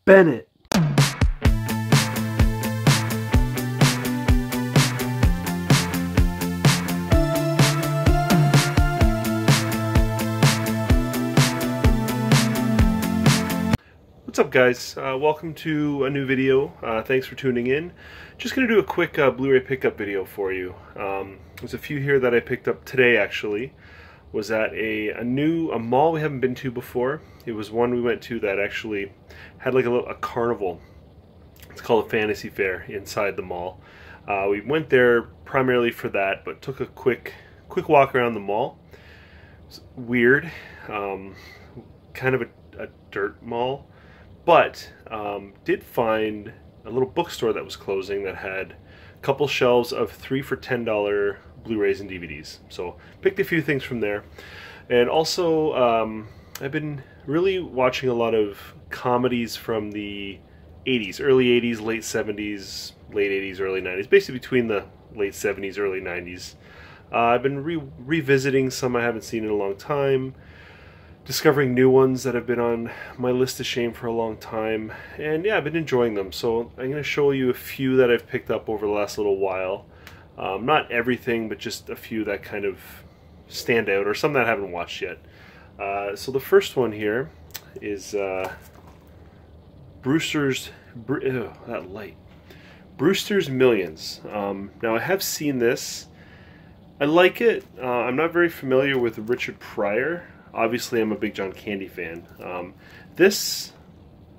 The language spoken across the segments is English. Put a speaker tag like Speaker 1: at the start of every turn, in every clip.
Speaker 1: Bennett. What's up, guys? Welcome to a new video. Thanks for tuning in. Just going to do a quick Blu-ray pickup video for you. There's a few here that I picked up today, actually. Was at a mall we haven't been to before. It was one we went to that actually had like a carnival. It's called a fantasy fair inside the mall. We went there primarily for that, but took a quick walk around the mall. It's weird, kind of a dirt mall, but did find a little bookstore that was closing that had a couple shelves of 3 for $10 Blu-rays and DVDs. So picked a few things from there. And also I've been really watching a lot of comedies from the 80s, early 80s, late 70s, late 80s, early 90s, basically between the late 70s, early 90s. I've been revisiting some I haven't seen in a long time, discovering new ones that have been on my list of shame for a long time, and yeah, I've been enjoying them. So I'm going to show you a few that I've picked up over the last little while. Not everything, but just a few that kind of stand out, or some that I haven't watched yet. So the first one here is Brewsters Millions. Now I have seen this. I like it. I'm not very familiar with Richard Pryor. Obviously, I'm a big John Candy fan. This,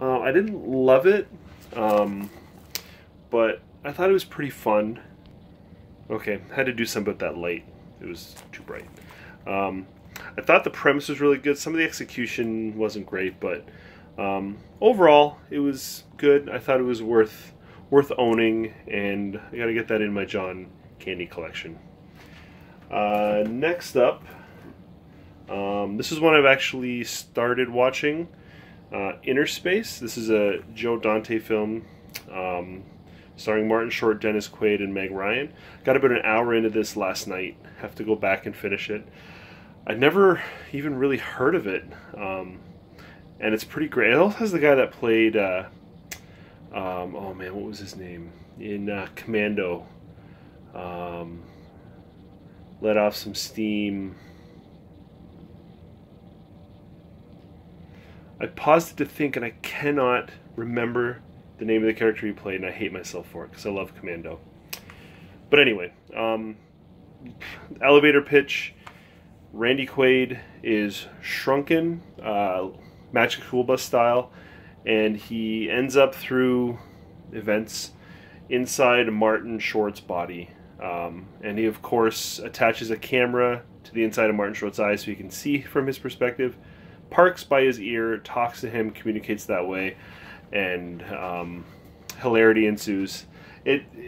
Speaker 1: I didn't love it, but I thought it was pretty fun. Okay, had to do something about that light. It was too bright. I thought the premise was really good. Some of the execution wasn't great, but overall, it was good. I thought it was worth owning, and I gotta get that in my John Candy collection. Next up, this is one I've actually started watching, Interspace. This is a Joe Dante film, starring Martin Short, Dennis Quaid, and Meg Ryan. Got about an hour into this last night. Have to go back and finish it. I'd never even really heard of it, and it's pretty great. It also has the guy that played, oh man, what was his name? In Commando. Let off some steam. I paused it to think, and I cannot remember the name of the character he played, and I hate myself for it because I love Commando. But anyway, elevator pitch. Randy Quaid is shrunken, Magic School Bus style, and he ends up through events inside Martin Short's body. And he, of course, attaches a camera to the inside of Martin Short's eyes so he can see from his perspective, parks by his ear, talks to him, communicates that way, and hilarity ensues.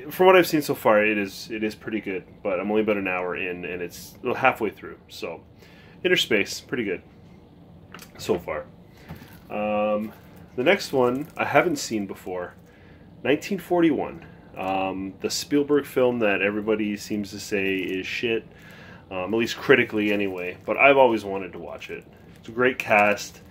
Speaker 1: From what I've seen so far, it is pretty good, but I'm only about an hour in, and it's halfway through. So, Interspace, pretty good so far. The next one I haven't seen before, 1941. The Spielberg film that everybody seems to say is shit, at least critically anyway, but I've always wanted to watch it. It's a great cast.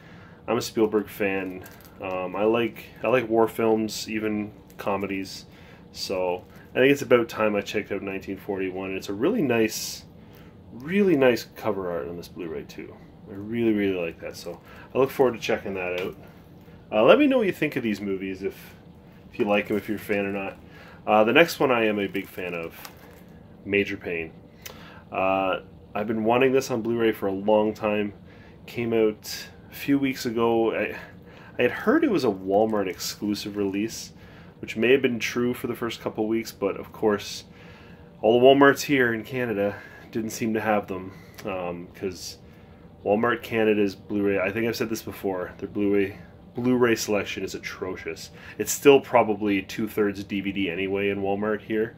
Speaker 1: I'm a Spielberg fan. I like war films, even comedies. So I think it's about time I checked out 1941. It's a really nice cover art on this Blu-ray too. I really like that. So I look forward to checking that out. Let me know what you think of these movies, if you like them, if you're a fan or not. The next one I am a big fan of, Major Payne. I've been wanting this on Blu-ray for a long time. Came out a few weeks ago. I had heard it was a Walmart exclusive release, which may have been true for the first couple weeks, but of course all the Walmarts here in Canada didn't seem to have them, because Walmart Canada's Blu-ray, I think I've said this before, their Blu-ray selection is atrocious. It's still probably 2/3 DVD anyway in Walmart here.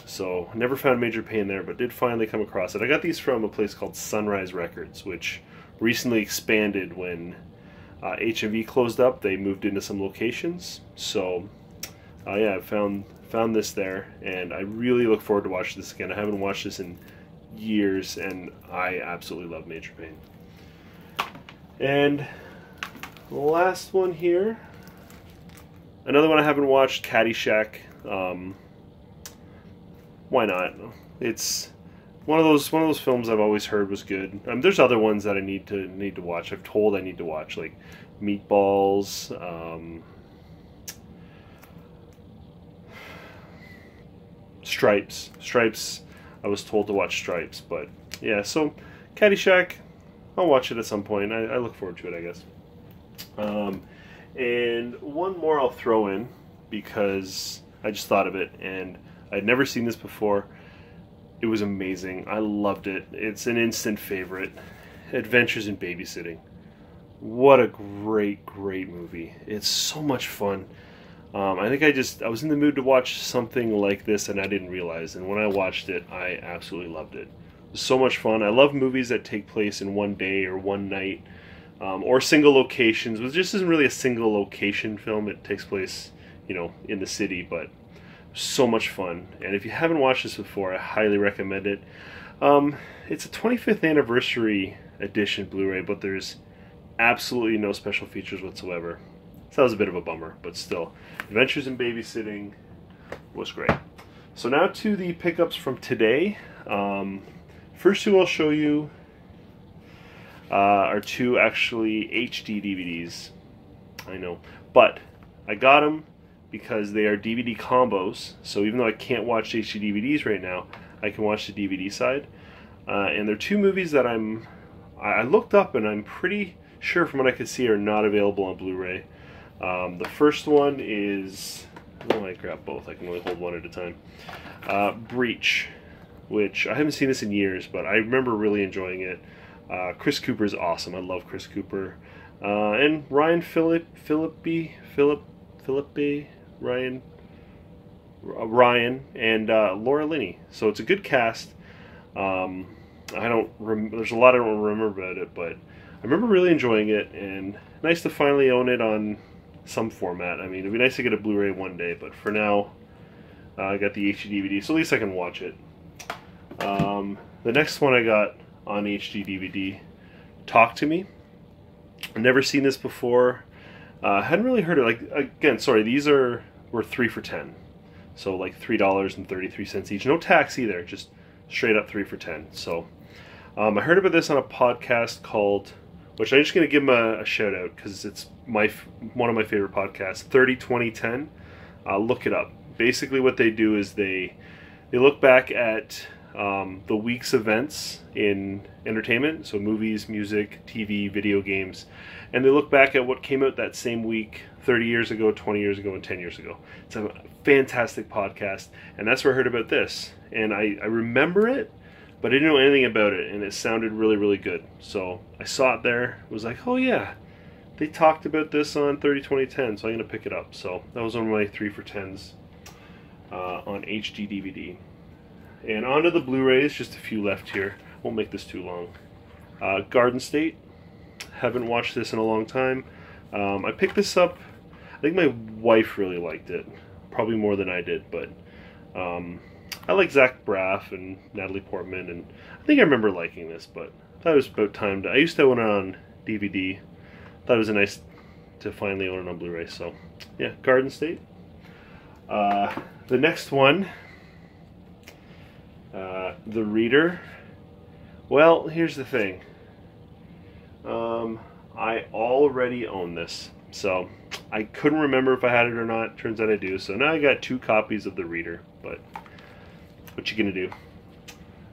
Speaker 1: So never found Major Payne there, but did finally come across it. I got these from a place called Sunrise Records, which recently expanded when HMV closed up. They moved into some locations. So yeah, I found this there, and I really look forward to watching this again. I haven't watched this in years, and I absolutely love Major Payne. And the last one here, Another one I haven't watched, Caddyshack. Why not? It's one of those films I've always heard was good. There's other ones that I need to watch. I've told I need to watch, like Meatballs. Stripes. I was told to watch Stripes, but yeah. So Caddyshack, I'll watch it at some point. I look forward to it, I guess. And one more I'll throw in because I just thought of it and I'd never seen this before. It was amazing. I loved it. It's an instant favorite. Adventures in Babysitting. What a great movie. It's so much fun. I think I was in the mood to watch something like this and I didn't realize. And when I watched it, I absolutely loved it. It was so much fun. I love movies that take place in one day or one night. Or single locations. It just isn't really a single location film. It takes place, in the city, but so much fun. And if you haven't watched this before, I highly recommend it. It's a 25th anniversary edition Blu-ray, but there's absolutely no special features whatsoever. So that was a bit of a bummer, but still. Adventures in Babysitting was great. So now to the pickups from today. First two I'll show you are two actually HD DVDs. I know, but I got them because they are DVD combos. So even though I can't watch HD DVDs right now, I can watch the DVD side. And they're two movies that I looked up and I'm pretty sure from what I could see are not available on Blu-ray. The first one is, I might grab both. I can only hold one at a time. Breach, which I haven't seen this in years, but I remember really enjoying it. Chris Cooper is awesome. I love Chris Cooper. And Ryan Ryan and Laura Linney. So it's a good cast. There's a lot I don't remember about it, but I remember really enjoying it, and nice to finally own it on some format. I mean, it'd be nice to get a Blu-ray one day, but for now, I got the HD DVD, so at least I can watch it. The next one I got on HD DVD, Talk to Me. I've never seen this before. Hadn't really heard it. Again, sorry, these were 3 for $10. So like $3.33 each. No tax either, just straight up 3 for $10. So I heard about this on a podcast called, which I'm just going to give them a shout out because it's one of my favorite podcasts, 30-20-10. Look it up. Basically what they do is they look back at the week's events in entertainment, so movies, music, TV, video games, and they look back at what came out that same week 30 years ago, 20 years ago, and 10 years ago. It's a fantastic podcast, and that's where I heard about this. And I remember it, but I didn't know anything about it, and it sounded really, really good. So I saw it there, was like, oh yeah, they talked about this on 30-20-10, so I'm going to pick it up. So that was one of my 3 for 10s on HD DVD. And onto the Blu-rays, just a few left here. Won't make this too long. Garden State. Haven't watched this in a long time. I picked this up. I think my wife really liked it. Probably more than I did, but I like Zach Braff and Natalie Portman, and I think I remember liking this, but I thought it was about time to... I used to own it on DVD. Thought it was nice to finally own it on Blu-ray, so yeah, Garden State. The next one... The Reader. Well, here's the thing. I already own this, so I couldn't remember if I had it or not. Turns out I do. So now I got 2 copies of The Reader. But what you gonna do?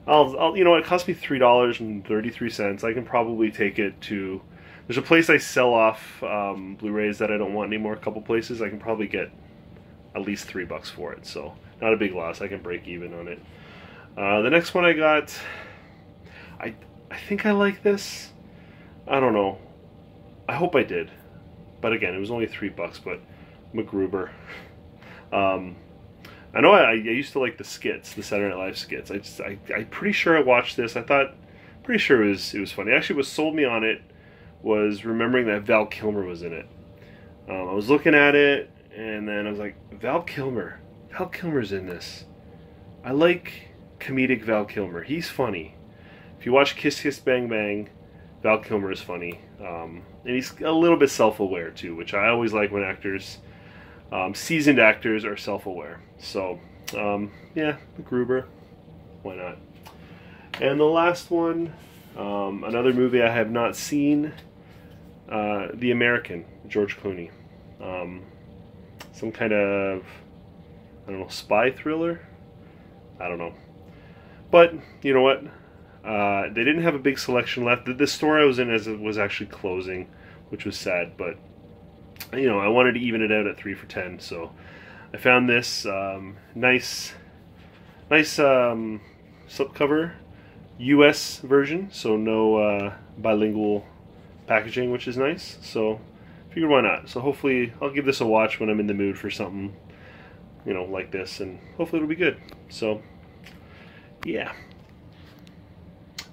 Speaker 1: It cost me $3.33. I can probably take it to. There's a place I sell off Blu-rays that I don't want anymore. A couple places. I can probably get at least $3 for it. So not a big loss. I can break even on it. The next one I got, I think I like this. I don't know. I hope I did. But again, it was only $3, but MacGruber. I know I used to like the skits, the Saturday Night Live skits. I'm pretty sure I watched this. Pretty sure it was funny. Actually, what sold me on it was remembering that Val Kilmer was in it. I was looking at it, and then I was like, Val Kilmer's in this. I like comedic Val Kilmer. He's funny. If you watch Kiss Kiss Bang Bang, Val Kilmer is funny. And he's a little bit self-aware too, which I always like when actors seasoned actors are self-aware. So, yeah, the Gruber, why not? And the last one, another movie I have not seen, The American, George Clooney. Some kind of, I don't know, spy thriller? I don't know. But, you know what? They didn't have a big selection left. The store I was in was actually closing, which was sad, but you know, I wanted to even it out at 3 for $10, so I found this nice slipcover US version, so no bilingual packaging, which is nice. So figured why not. So hopefully I'll give this a watch when I'm in the mood for something, you know, like this, and hopefully it'll be good. So yeah.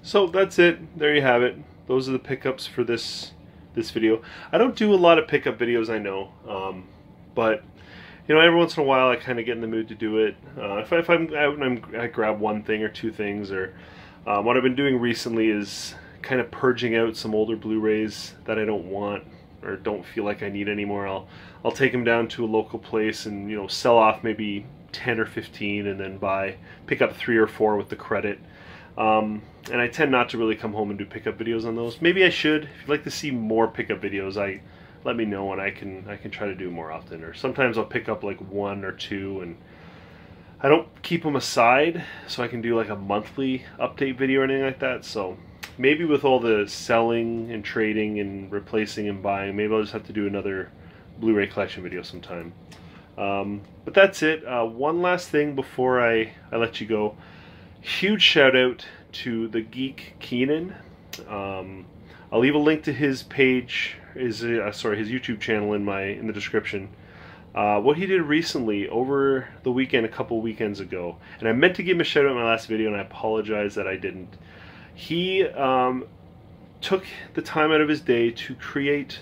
Speaker 1: So that's it. There you have it. Those are the pickups for this video. I don't do a lot of pickup videos, I know, but you know, every once in a while I kind of get in the mood to do it. If I'm out and I grab one thing or two things, or what I've been doing recently is kind of purging out some older Blu-rays that I don't want or don't feel like I need anymore. I'll take them down to a local place and, you know, sell off maybe 10 or 15 and then pick up 3 or 4 with the credit. And I tend not to really come home and do pickup videos on those. Maybe I should. If you'd like to see more pickup videos, let me know and I can try to do more often. Or sometimes I'll pick up like 1 or 2, and I don't keep them aside so I can do like a monthly update video or anything like that. So maybe with all the selling and trading and replacing and buying, maybe I'll just have to do another Blu-ray collection video sometime. But that's it. One last thing before I let you go. Huge shout out to the Geek Keenan. I'll leave a link to his page, his YouTube channel in the description. What he did recently over the weekend, a couple weekends ago, and I meant to give him a shout out in my last video, and I apologize that I didn't. He took the time out of his day to create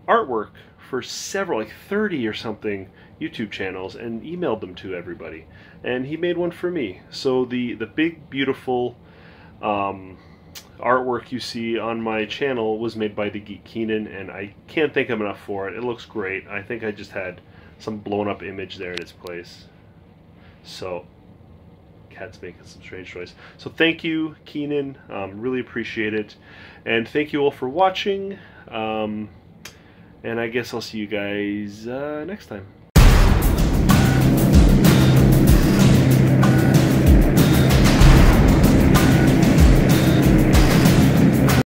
Speaker 1: artwork for several, like 30 or something YouTube channels, and emailed them to everybody. And he made one for me. So the big beautiful artwork you see on my channel was made by the Geek Keenan, and I can't thank him enough for it. It looks great. I think I just had some blown up image there in its place. So cat's making some strange choice. So thank you, Keenan. Really appreciate it, and thank you all for watching. And I guess I'll see you guys next time.